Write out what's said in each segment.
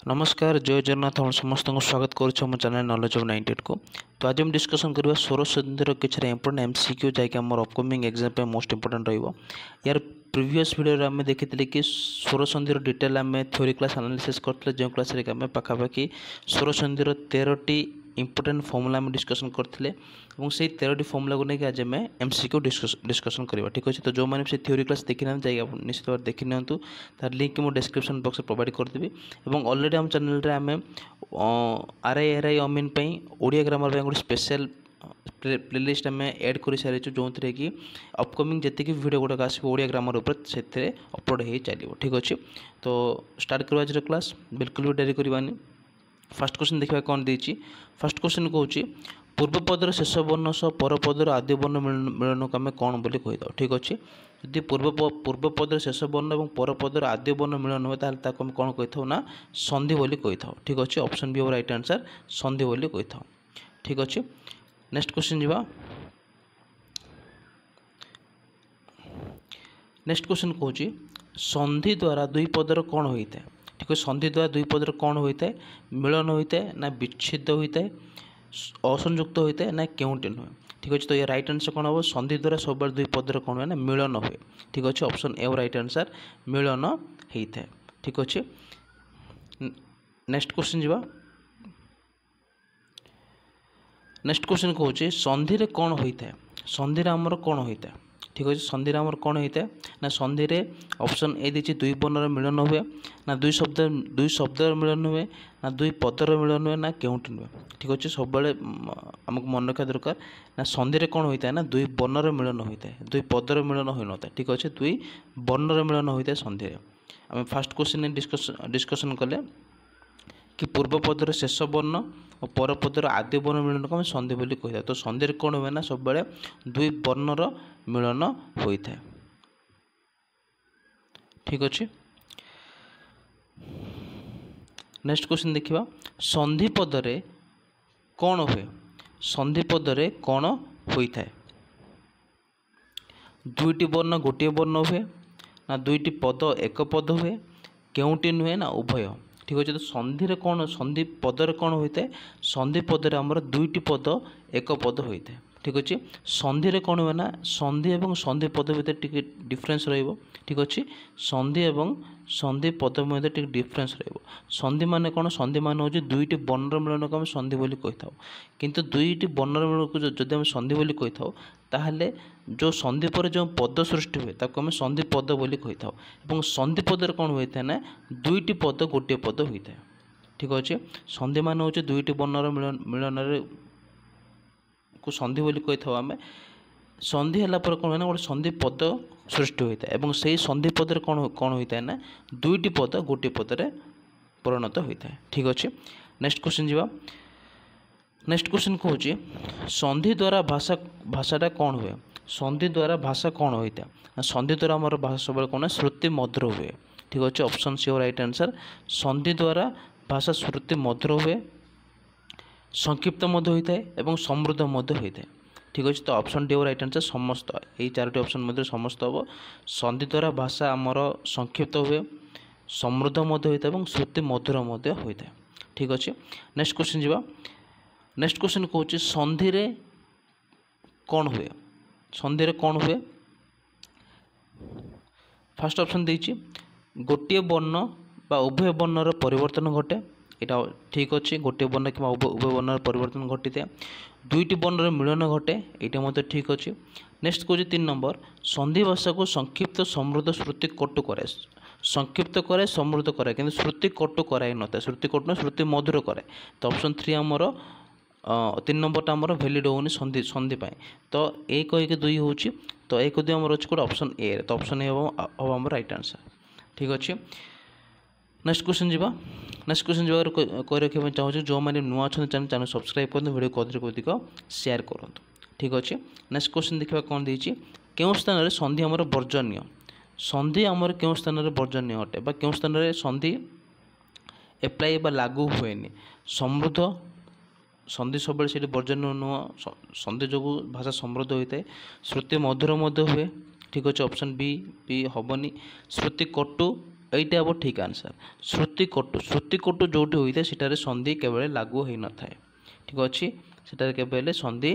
नमस्कार जय जगन्नाथ हम समस्त को स्वागत करुँ चैनल नॉलेज ऑफ 98 को। तो आज हम डिस्कसन करवा स्वर संधि किसी इंपोर्टेंट एमसीक्यू जैक आम अपकमिंग एग्जाम मोस्ट इंपोर्टेंट रही यार प्रीवियस वीडियो आम देखी कि स्वर संधि डिटेल आम थ्योरी क्लास एनालिसिस करते जो क्लास आम पाखापाखि स्वर संधि 13टी इंपोर्टेंट फॉर्मूला आम डिस्कसन करते से 13टी फॉर्मूला को लेकिन आज आम एमसीक्यू डिस्कसन करवा ठीक अच्छे। तो जो मैंने से थ्योरी क्लास देखी ना जाइए निश्चित भाव देखी नि तार लिंक मुझे डिस्क्रिप्शन बॉक्स प्रोवाइड करदेवी और ऑलरेडी आम चैनल आम आरआई अमीन ओडिया ग्रामर गोटे स्पेशल प्लेलिस्ट आम एड कर सारी जो थे कि अपकमिंग जी वीडियो गुड़ाक आसो ओडिया ग्रामर से अपलोड हो चलो ठीक अच्छे। तो स्टार्ट करवा आज क्लास बिल्कुल भी डेरी करवानी। फास्ट क्वेश्चन देखा कौन देती फास्ट क्वेश्चन कौन पूर्व पदर शेष वर्ण सह पर पदर आद्य वर्ण मिलन को आम कौन बोली कहीद ठीक अच्छे। यदि पूर्व पदर शेष वर्ण और पर पदर आद्य वर्ण मिलन हुए ताकि आम कौन कही था ना संधि बोली कही था ठीक अच्छे। ऑप्शन बी राइट आंसर संधि बोली कही था ठीक अच्छे। नेक्स्ट क्वेश्चन जीवा। नेक्स्ट क्वेश्चन कौन संधि द्वारा दुई पदर कौन होता है ठीक है। संधि द्वारा दुई पदर कौन होता है मिलन होता है ना विच्छेद होता है असंयुक्त होता है ना केउंटी नुहे ठीक अच्छे। तो ये राइट आंसर कौन हम संधि द्वारा सब दुई पदर कौन हुए ना मिलन हुए ठीक अच्छे। ऑप्शन ए राइट आंसर मिलन होता है ठीक अच्छे। नेक्स्ट क्वेश्चन जीवा। नेक्स्ट क्वेश्चन कौन संधि कौन होता है संधि आमर कौन होता है ठीक अच्छे। संधि आमर कौन होता है ना संधि ऑप्शन ए दी दुई वर्णर मिलन हुए ना दुई शब्दर मिलन हुए ना दुई पदर मिलन हुए ना केउंटी नुहे ठीक अच्छे। सब आमको मन रखा दरकार ना संधि कौन होता है ना दुई वर्णर मिलन होता है दुई पदर मिलन हो न था ठीक अच्छे। दुई वर्णर मिलन होता है संधि। आम फास्ट क्वेश्चन डिस्कसन कले कि पूर्व पदर शेष वर्ण और पर पदर आद्य वर्ण मिलन को आम संधि बोली कही था। तो संधि कौन हुए ना सब दुई वर्णर मिलन होता है ठीक अच्छे। नेक्स्ट क्वेश्चन देखिए संधि पदरे कौन हुए संधि पदरे कौन होता है दुईटी वर्ण गोटे वर्ण हुए ना दुईटी पद एक पद हुए केउंटी नुहे ना उभय ठीक अच्छे। तो संधि कौन संधि पदर कौन होता है संधि पदर आमर दुईटी पद एक पद होता है ठीक अच्छे। संधि कौन हुए ना संधि और संधि पद भितर टिके डिफरेन्स रहिबो ठीक अच्छे। संधि और संधि पद मध्य टिके डिफरेन्स रहिबो। संधि माने कौन संधि मान हो दुईटी वर्णर मिलन को आम संधि बोली कही था किंतु दुईटी वर्णर मिलन को जब आम संधि बोली कही था ताहले जो संधि पर जो पद सृष्टि हुए ताको आम संधि पद बोली कही था और संधि पदर कौन होता है ना दुईटी पद गोटे पद होता है ठीक अच्छे। संधि मान हो दुईटी वर्णर मिलन को संधि बोली कही था आम संधि है कौन है ना गोटे संधि पद सृष्टि होता है और से ही संधि पदर कौन कौन होता है ना दुईटी पद गोटे पदर परिणत होता है ठीक अच्छे। नेक्स्ट क्वेश्चन जीवा। नेक्स्ट क्वेश्चन कौन संधि द्वारा भाषाटा कौन हुए संधि द्वारा भाषा कौन होता है संधि द्वारा आम भाषा सब कौन श्रुति मधुर हुए ठीक अच्छे। ऑप्शन सी राइट आंसर संधि द्वारा भाषा श्रुति मधुर हुए संक्षिप्त होता है और समृद्ध होता है ठीक अच्छे। तो ऑप्शन डी राइट आंसर समस्त यही चारोटी ऑप्शन मध्य समस्त हम संधि द्वारा भाषा आमर संक्षिप्त हुए समृद्ध होता है और श्रुति मधुर होता है ठीक अच्छे। नेक्स्ट क्वेश्चन जीवा। नेक्स्ट क्वेश्चन कौन संधि कौन हुए संधि कौन हुए फास्ट ऑप्शन देती गोटे वर्ण बा उभय वर्णर परिवर्तन घटे यहाँ ठीक अच्छे। गोटे वर्ण कि उभय वर्णर परिवर्तन घटी था दुईटी वर्णर मिलन घटे यहाँ ठीक अच्छे। नेक्स्ट कौन 3 नंबर संधि भाषा को संक्षिप्त समृद्ध श्रुति कटु करे संक्षिप्त करे समृद्ध करे कि श्रुति कटु कराई न था श्रुति कटु न श्रुति मधुर करे। तो ऑप्शन 3 आमर 3 नंबरटा आमर भैलिड होनी संधि संधि तो 1 1 2 हो तो 1 2 आमर अच्छे ऑप्शन ए। तो ऑप्शन ए हम आम राइट आंसर ठीक अच्छे। नेक्स्ट क्वेश्चन जीवा। नेक्स्ट क्वेश्चन जब कही रखा चाहूँगी जो मैंने नुआ अच्छा चैनल सब्सक्राइब कर वीडियो को अधिक अधिक शेयर करूँ ठीक अच्छे। नेक्स्ट क्वेश्चन देखा कौन देती क्यों स्थान में संधि आमर वर्जनीय संधि आमर क्यों स्थान में वर्जनीय अटे बा क्यों स्थान में संधि एप्लाई बा लागू हुए समृद्ध संधि सब से वर्जनीय नुह संधि जो भाषा समृद्ध होता है श्रुति मधुर हुए ठीक अच्छे। ऑप्शन बी हेनी श्रुति कटु এইটা হব ঠিক आंसर। श्रुतिकटु जोटी होता है सेटारे संधि केवल लागू हो न थाए। ठीक अच्छे सेटारे केवल संधि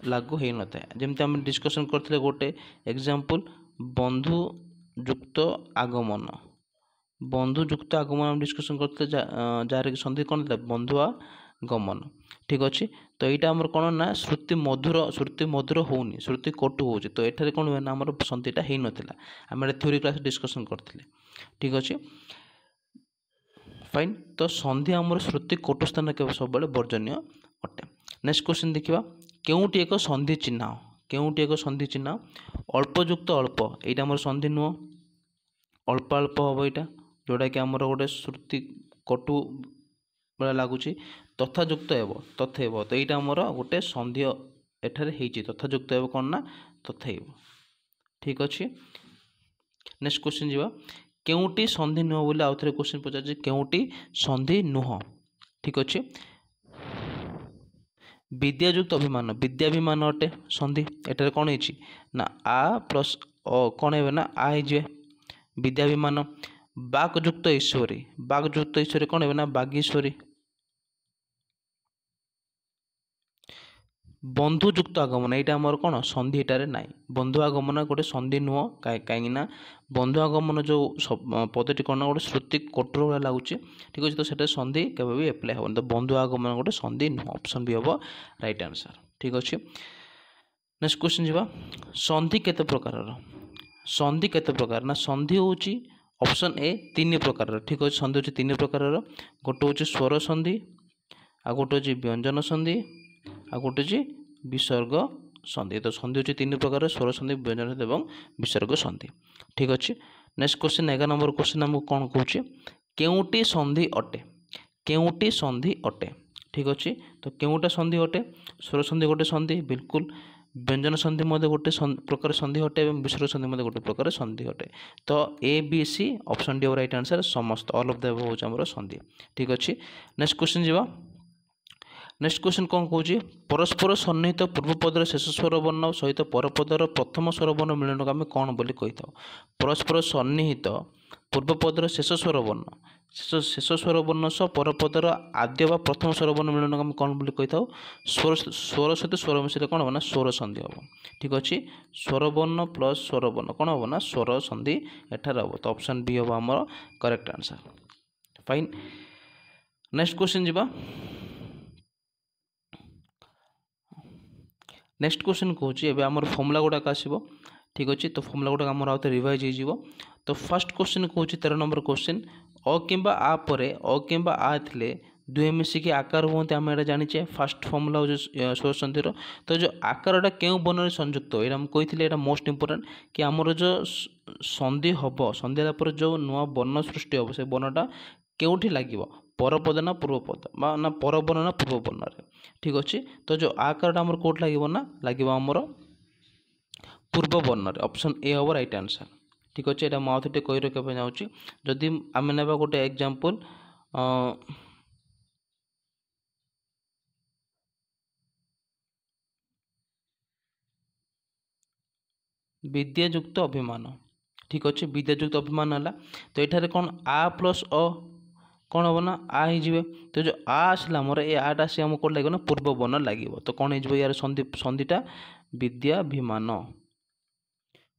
लागू हो न थाए। जमती आम डिस्कसन करते गोटे एग्जांपल बंधुयुक्त आगमन। बंधुयुक्त आगमन आम डिस्कसन करते जार संधि कौन था बंधुआ गमन। ठीक अच्छे तो यहाँ आमर कौन ना श्रुति मधुर होनी श्रुति कटु हो तो ये कौन हुए ना आम संधिटा हो नाला आम थ्योरी क्लास डिस्कसन करते। ठीक अच्छे फाइन तो संधि आमर श्रुति कटु स्थान के सब वर्जनीय अटे। नेक्स्ट क्वेश्चन देखा केउटी एक संधि चिन्ह केउटी एक संधि चिन्ह अल्पयुक्त अल्प यहाँ आम संधि नुह अल्प अल्प हम यहाँ जोटा कि आमर गोटे श्रुति कटु बेला लगुच तथायुक्त तथैव तो यहाँ आमर गोटे संधि एठारे होती तथायुक्त कौन ना तथैव। ठीक अच्छे नेक्स्ट क्वेश्चन जी केउटी संधि नुह बोले आउ थे क्वेश्चन पचार केउटी संधि नुह। ठीक अच्छे विद्यायुक्त अभिमान विद्याभिमान अटे संधि एटारे कौन होती ना आ प्लस अ कौन है ना आ है विद्याभिमान। बाकयुक्त ईश्वरी बाकयुक्त ईश्वरी कौन है ना बागीश्वरी। बंधुयुक्त आगमन यहाँ आमर कौन संधि एटारे नाई बंधु आगमन गोटे संधि नुह कहीं बंधु आगमन जो पदटी कौन गोटे श्रुति कटुर भाई लगुच। ठीक अच्छे तो सेटा संधि केवे भी एप्लाय हेनी तो बंधु आगमन गोटे संधि नुह ऑप्शन बी हम राइट आंसर। ठीक अच्छे नेक्स्ट क्वेश्चन जी संधि केते प्रकार संधि केते प्रकार ना संधि हूँ ऑप्शन ए 3 प्रकार। ठीक अच्छे संधि हूँ 3 प्रकार गोटे हूँ स्वर संधि आ गोटे हूँ व्यंजन संधि आ गोटे हूँ विसर्ग संधि। तो संधि हूँ 3 प्रकार स्वर संधि व्यंजन संधि और विसर्ग संधि। ठीक अच्छे नेक्स्ट क्वेश्चन 11 नंबर क्वेश्चन आमको कौन कहे केउटी संधि अटे केउटी संधि अटे। ठीक अच्छे तो केउटा संधि अटे स्वर संधि गोटे संधि बिल्कुल व्यंजन संधि गोटे प्रकार संधि अटे और विसर्ग संधि गोटे प्रकार संधि अटे। तो A B C option D right answer समस्त ऑल ऑफ द अबव होउछ हमर संधि। ठीक अच्छे नेक्स्ट क्वेश्चन जीवा नेक्स्ट क्वेश्चन कौन कौन परस्पर सन्निहित पूर्वपदर शेष स्वर वर्ण सहित परपदर प्रथम स्वर वर्ण मिलन को आम कौन बोली कही था। परस्पर सन्निहित पूर्वपदर शेष स्वर वर्ण शेष स्वर वर्ण सह परपदर आद्य व प्रथम स्वर वर्ण मिलन को आम कौन बोली कही था स्वर सहित स्वर मिश्र कौन हम ना स्वर संधि हम। ठीक अच्छे स्वर वर्ण प्लस स्वर वर्ण कौन हम ना स्वर संधि एठार हम तो ऑप्शन बी हम आम correct answer. Fine next question जीवा नेक्स्ट क्वेश्चन कौन आम फर्मुला गुड़ाक आसो। ठीक अच्छे तो फर्मुला गुड़ाक आम आउ रिवाइज हो। तो फर्स्ट क्वेश्चन कौन 13 नंबर क्वेश्चन अ किंबा आ परे अ किंबा आ थे दुहे मिसिकी आकार हुए आम यहाँ जाचे फास्ट फर्मुला हो स्वर संधिर। तो जो आकारटा क्यों बर्ण संयुक्त हो यहाँ कही यहाँ मोस्ट इंपोर्टेंट कि आमर जो संधि हम संधि पर जो नुआ बर्ण सृष्टि हम से वर्णटा केउठी लगे परपद ना पूर्वपद ना परवर्ण ना पूर्ववर्ण। ठीक अच्छे तो जो आकारटा आमर कौट लगे ना लगे आमर पूर्ववर्ण ऑप्शन ए हम राइट आंसर। ठीक अच्छे यहाँ मुझे टे कही रखा चाहूँगी जदि आम ना गोटे एग्जांपल विद्यायुक्त अभिमान। ठीक अच्छे विद्यायुक्त अभिमान है तो ये कौन आ प्लस अ कौन हम ना आ हो तो जो आ आसला मोर ये आटा आसी आमको कौन लगे ना पूर्व वर्ण लगे तो कौन हो यार संधि संधिटा विद्याभिमान।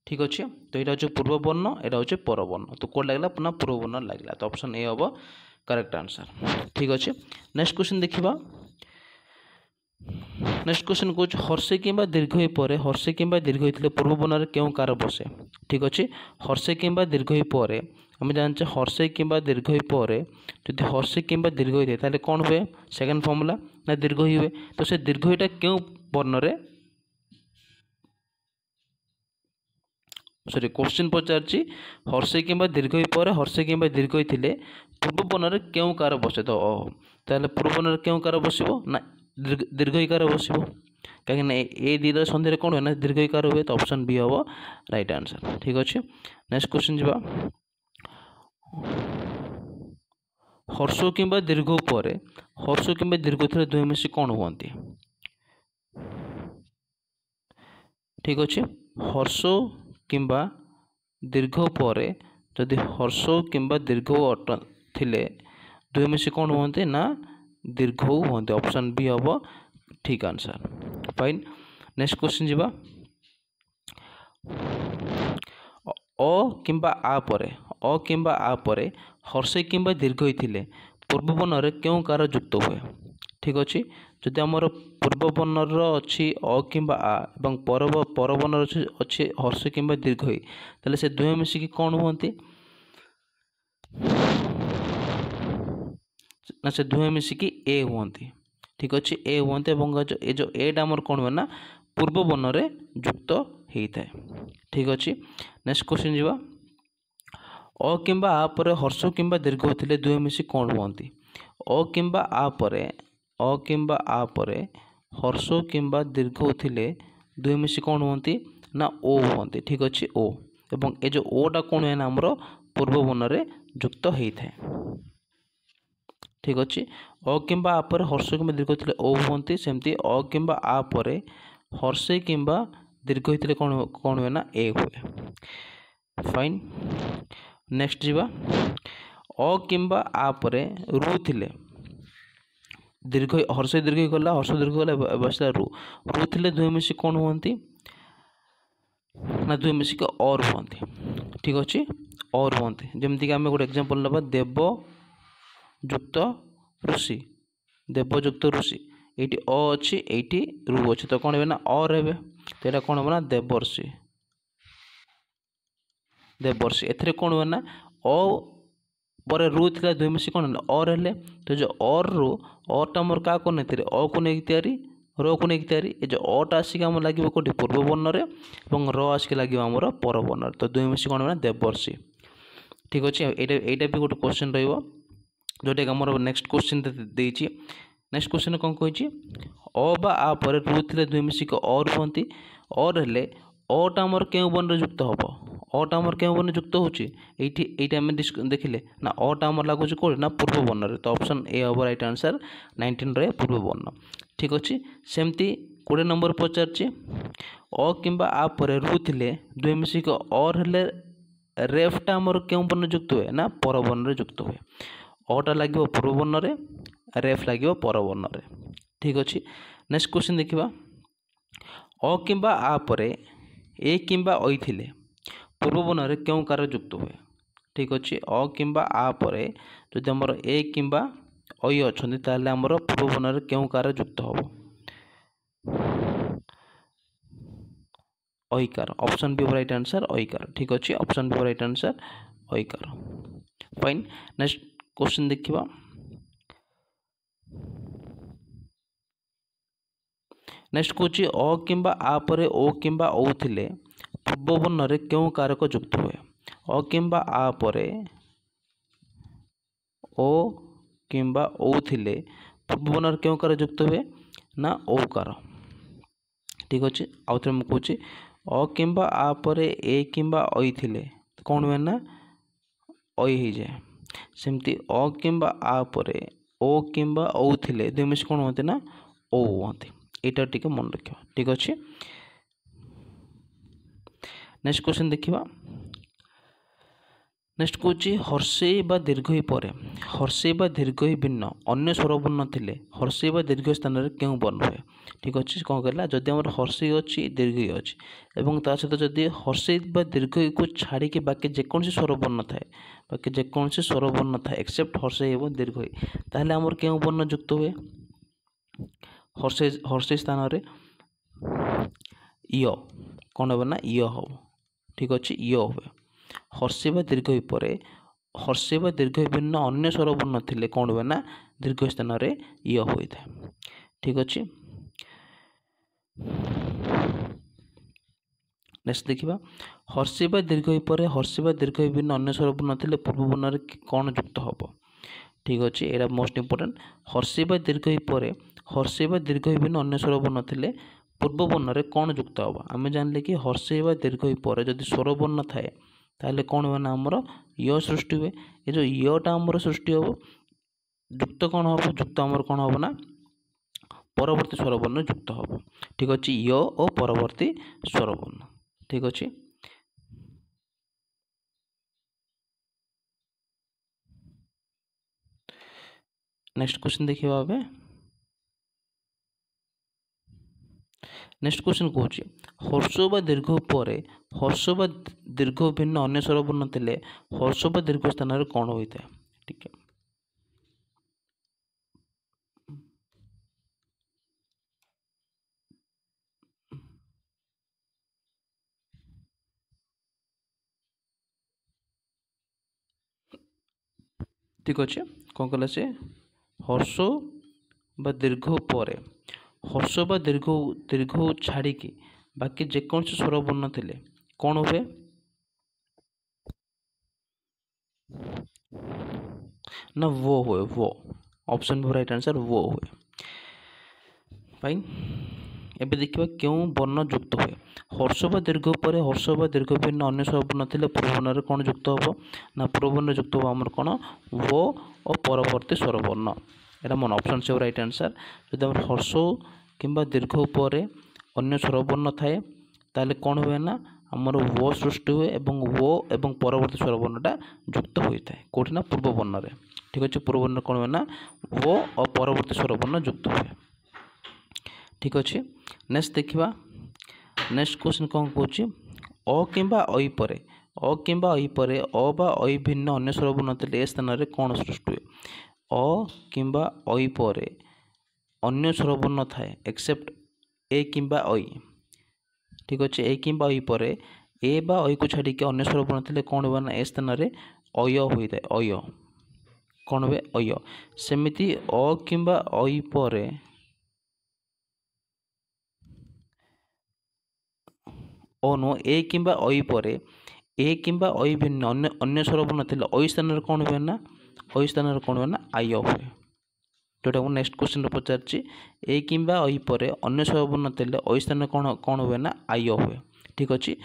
ठीक अच्छे तो यहाँ हूँ पूर्व वर्ण यहाँ हूँ परवर्ण तो कौन लगला ना पूर्व वर्ण लगला तो ऑप्शन ए हम करेक्ट आंसर। ठीक अच्छे नेक्स्ट क्वेश्चन देखा नेक्स्ट क्वेश्चन कौन हर्षे कि दीर्घ पर हर्षे कि दीर्घ होते पूर्व वर्ण क्यों कार बसे। ठीक अच्छे हर्षे कि दीर्घ पर आम जाने हर्षे कि दीर्घ पर जब हर्षे कि दीर्घ होता है कौन हुए सेकेंड फर्मुला ना दीर्घ हुए तो से दीर्घटा क्यों वर्ण रे सॉरी क्वेश्चन पचार हर्षे कि दीर्घ पर हर्षे कि दीर्घ थे पूर्व वर्ण क्यों कार बसे तो ताहले पूर्व वर्ण क्यों कार बस ना दीर्घईकार बस कहीं ए दुटा संधि कौन हुए ना दीर्घईकार हुए तो ऑप्शन बी हम राइट आंसर। ठीक अच्छे नेक्स्ट क्वेश्चन जा हर्ष कि दीर्घ पर हर्ष कि दीर्घ थे दुहे मिसी कौन हुए। ठीक अच्छे हर्ष कि दीर्घ पर जदि हर्ष किंबा दीर्घ अट थिले दुहे मिसी कौन हुए ना दीर्घ हुए। ऑप्शन बी हम ठीक आंसर। फाइन नेक्स्ट क्वेश्चन जीवा अ किंबा आ परे हर्षे किंबा दीर्घ होइथिले पूर्व वर्णरे क्यों कार युक्त हुए। ठीक अच्छे जदि आमर पूर्व वर्णर अच्छी अ किंबा आ एवं पर वर्णर अच्छे हर्ष किंबा दीर्घ होई ताले से दुहे मिसिकी कौन हुअन्ति ना से दुहे मिसिकी ए हुअन्ति। ठीक अच्छे ए हुअन्ति एवं ए जो एटा आमर कौन हुए ना पूर्व वर्णरे युक्त होता है। ठीक अच्छे नेक्स्ट क्वेश्चन जीवा अ किंबा आ परे हर्ष किंबा दीर्घ होथिले दुहे मिसी कौन हुअन्ति। अ किंबा आ परे हर्ष किंबा दीर्घ होथिले दुहे मिसी कौन हुअन्ति ना ओ हुअन्ति। ठीक अच्छे ओ एवं ए जो ओटा कौन हुए ना आमर पूर्व वर्णरे युक्त होता है। ठीक अच्छे अ किंबा आ परे हर्ष किंबा दीर्घ होथिले ओ हुअन्ति सेमती अ किंबा आ परे हर्षे किंबा दीर्घ होथिले कौन हुए ना ए हुए। फाइन नेक्स्ट जीवा अ किंबा आ परे रु थिले दीर्घ हर्ष दीर्घ गला हर्ष दीर्घ गला बसला रु थिले दुहे मिसी कौन हुअन्ति ना दुहे मिसी के और हुअन्ति। ठीक अच्छे और हुअन्ति जमती कि आम गोटे एग्जांपल नबा देव युक्त ऋषि ये अ अच्छी ये रु अच्छी तो कौन है ना और हे तो यहाँ कौन हम ना देवर्षि एथरे कौन हुए ना अ पर रु थी दुई मिसी कौन और हेले तो जो और रु अटा मोर क्या को नहीं अ को नहीं तैयारी र को नहीं तैयारी ये जो अटा आसिक आम लगे कौटी पूर्व वर्णरे और र आसिक लगे आमर पर वर्ण तो दुई मिसी कौन ना देवर्षि। ठीक अच्छे यहाँ भी गोटे क्वेश्चन रोटा कि आमर नेक्स्ट क्वेश्चन देती नेक्स्ट क्वेश्चन कौन कही अ बा आ पर रु थे दुई मिसिक और हुअन्ति और हेले अटा आमर क्यों वर्ण युक्त हम अटा आमर क्यों वर्ण युक्त होमें देखिले ना अटा आमर लगुच कौन ना पूर्व वर्ण तो ऑप्शन ए हम राइट आंसर 19 रे पूर्व वर्ण। ठीक अच्छे सेमती 20 नंबर पचार अ किंबा आ पर रु थे दुई मिसिक और हेले रेफटा आमर क्यों वर्ण युक्त हुए ना पर वर्ण युक्त हुए अटा लगे पूर्व वर्ण रे रेफ लगे पर वर्ण रे। ठीक अच्छे नेक्स्ट क्वेश्चन देखिबा अ किंबा आ परे ए किंबा ऐ थिले पूर्व वर्ण रे क्यों कार युक्त हुए। ठीक अच्छे अ किंबा आ परे जदि आमर ए किंबा ऐ अछंती ताले आमर पूर्व वर्ण रे क्यों कार युक्त हबो ऐकार ऑप्शन बी राइट आंसर ऐकार। ठीक अच्छे ऑप्शन बी राइट आंसर ऐकार। फाइन नेक्स्ट क्वेश्चन देखिबा नेक्स्ट कौच अ किंबा आ परे ओ किंबा औ थिले पूर्व वर्ण रे क्यों कारक युक्त हुए अ किंबा आ परे ओ किंबा औ थिले पूर्व वर्ण रे क्यों कारक युक्त हुए ना औकार। ठीक अच्छे आउ थे मुझे कौच अ किंबा आ परे ए किंबा ऐ थिले कौन हुए ना ऐ हो जाए सेमती अ किंबा आ परे ओ किंबा औ थिले दुई मिस कौन होते ना ओ होते यहाँ टी मन रख। ठीक अच्छे नेक्स्ट क्वेश्चन देखिबा नेक्स्ट कौच हर्षे बा दीर्घ पर हर्षे बा दीर्घ भिन्न अन्य स्वरवर्ण थिले हर्षे बा दीर्घ स्थान में क्यों वर्ण हुए। ठीक अच्छे कौन कहला जदि आम हर्षे अच्छी दीर्घ अच्छी और ता सहित जदि हर्षे बा दीर्घ को छाड़ी बाकी जेकोसी स्वरवर्ण थाए बाकी जेकोसी स्वरवर्ण थाए एक्सेप्ट हर्षे एवं दीर्घ ताहले आमर क्यों वर्ण युक्त हुए हर्षे स्थान रे य कौन हम ना य हम। ठीक अच्छे य हुए हर्षे बा दीर्घ पर हर्षे बा दीर्घ भिन्न अन्य स्वरवर्ण थिले कौन हुए ना दीर्घ स्थान रे य होता है। ठीक अच्छे नेक्स्ट देखिबा हर्षे बा दीर्घ पर हर्षे बा दीर्घ भिन्न अन्य स्वरवर्ण थिले पूर्व वर्ण रे कौन युक्त हम। ठीक अच्छे यहाँ मोस्ट इंपोर्टेंट हर्षे बा दीर्घ पर हर्षे बा दीर्घ भिन्न अन्य स्वरवर्ण थिले पूर्व वर्ण रे कौन युक्त हम आम जानले कि हर्षे बा दीर्घ पर जदि स्वरवर्ण थाए ताहले कौन हुए ना आमर य सृष्टि हुए ये जो यटा आमर सृष्टि हम युक्त कौन हम युक्त आमर कौन हम ना परवर्ती स्वरवर्ण युक्त हम। ठीक अच्छे य और परवर्ती स्वरवर्ण। ठीक अच्छे नेक्स्ट क्वेश्चन देखिए अब नेक्स्ट क्वेश्चन कौन हर्ष बा दीर्घ पर हर्ष बा दीर्घ भिन्न अन्य स्वरवर्ण थे हर्ष बा दीर्घ स्थान कौन होता है ठीक है ठीक अच्छे कौन कहला से हर्ष बा दीर्घ पर हर्ष बा दीर्घ दीर्घ छाड़ी बाकी जेकोसी स्वरवर्ण थे कौन हुए ना वो हुए वो ऑप्शन भी राइट आंसर वो हुए फाइन एबे देखिए क्यों वर्ण युक्त हुए हर्ष बा दीर्घ पर हर्ष बा दीर्घ भिन्न अन्य स्वरवर्ण थे पूर्ववर्ण कौन युक्त हम ना पूर्ववर्ण युक्त हम आमर कौन वो और परवर्ती स्वरवर्ण एटा मन ऑप्शन से राइट आंसर जब आम हर्ष किंबा दीर्घ पर अन्य स्वरवर्ण थाए ताले कौन हुए ना आमर वो सृष्टि हुए एवं वो एवं परवर्ती स्वरवर्णटा युक्त होता है कौटी ना पूर्ववर्ण रे ठीक अच्छे पूर्ववर्ण कौन हुए ना वो और परवर्ती स्वरवर्ण युक्त हुए ठीक अच्छे नेक्स्ट देखा नेक्स्ट क्वेश्चन कौन कौच अ किंबा ऐ पर अ किंबा ऐ पर अ बा ऐ भिन्न अन्य स्वरवर्ण थे ए स्थान में कौन सृष्टि हुए अ किंबा ऐ पर अन्य स्वरवर्ण थाए एक्सेप्ट ए किंबा ऐ ठीक अच्छे ए किंबा ऐ पर ए बा ऐ को छाड़ी अन्य स्वरवर्ण थे कौन हुए ना ए स्थान में अय होता है अय कौन हुए अय सेमिति अ किंबा ऐ पर नुह ए किंबा ऐ पर ए किंबा ऐ भिन्न अन्य अन्य स्वरवर्ण थे ऐ स्थान में कौन हुए ना ऐ स्थान में कौन हुए ना आय हुए जोटा मुझे नेक्स्ट क्वेश्चन पचार ए किंबा ऐ पर अन्य स्वरवर्ण थे ऐ स्थान में कौन कौन हुए ना आय हुए ठीक अच्छे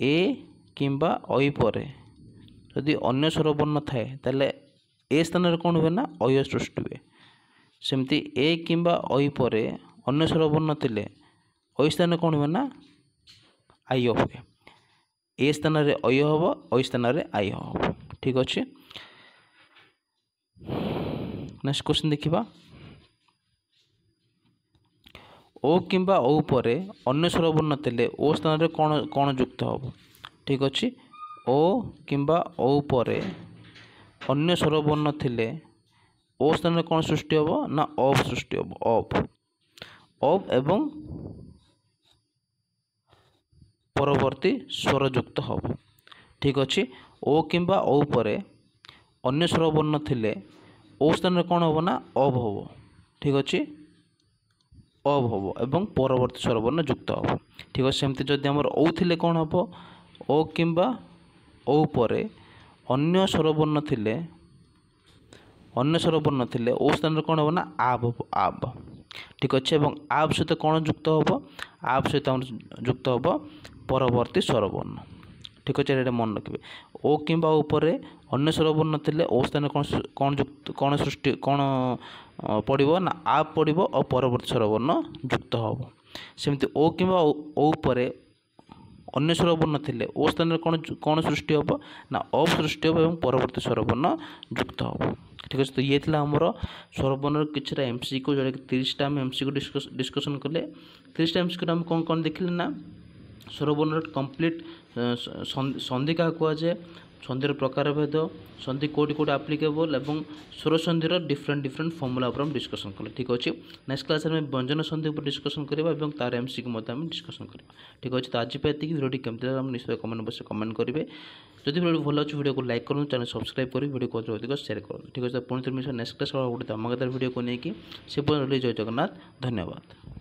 ए किंबा ऐ पर यदि अन्य स्वरवर्ण थाए ताले ए स्थान में कौन हुए ना अय सृष्टि हुए सेमती ए किंबा ऐ पर अन्य स्वरवर्ण थे ऐ स्थान में कौन हुए ना आय हुए ए स्थान में अय हम ऐ स्थान में आय हम ठीक अच्छे नेक्स्ट क्वेश्चन देखा ओ किंबा औ पर अन्य स्वरवर्ण थे ओ स्थान में कौन कौन युक्त हम ठीक अच्छे ओ किंबा औ पर अन्य स्वरवर्ण थे ओ स्थान में कौन सृष्टि हम ना अप सृष्टि हम अप एवं परवर्ती स्वर युक्त हम ठीक अच्छे ओ किंबा औ पर अन्य स्वरवर्ण थे ओ स्थान में कौन हम ना अब हम ठीक अच्छे अब हम एवं परवर्ती स्वरवर्ण युक्त हम ठीक अच्छे सेमती जदि आमर औ थे कौन हम ओ किंबा औ पर अन्य स्वरवर्ण थे अन्य स्वरवर्ण थे ओ स्थान में कौन हम ना आब हम आब ठीक अच्छे एवं आब सहित कौन युक्त हम आब सहित युक्त हम परवर्ती स्वरवर्ण ठीक अच्छे ये मन रखिए ओ किंबा ऊपर अन्य स्वरवर्ण थे ओ स्थान कौन कौन युक्त कौन सृष्टि कौन पड़ो ना आप पड़ो और परवर्ती स्वरवर्ण युक्त हम सेमती ओ किंबा ऊपर अन्य स्वरवर्ण थे ओ स्थान में कौन कौन सृष्टि हम ना अप सृष्टि हम और परवर्ती स्वरवर्ण युक्त हम ठीक अच्छे तो ये आमर स्वरवर्ण किसी एमसीक्यू जो 30टा आम एमसीक्यू डिस्कसन कले 30टा एमसीक्यू आम कौन कौन देखिले ना स्वरवर्ण कम्प्लीट संधि क्या कहुए संधिर प्रकार भेद संधि कौटी कौटी आप्लिकेबल और स्वर संधिर डिफरेंट डिफरेंट फर्मुला पर डिस्कसन कले ठीक अच्छे नेक्स्ट क्लास में व्यंजन संधि पर डिस्कसन करवा और तार एमसीक्यू डिस्कसन करवा ठीक अच्छे तो आज पे भिडियो केमती निश्चय कमेंट बॉक्स कमेंट करेंगे जदि वीडियो भल अच्छे वीडियो को लाइक करूँ चैनल सब्सक्राइब करें वीडियो को अधिक शेयर करूँ ठीक अच्छे पुणी थोड़ा नेक्स्ट क्लास गोटे धमाकेदार वीडियो को लेकिन से जय जगन्नाथ धन्यवाद।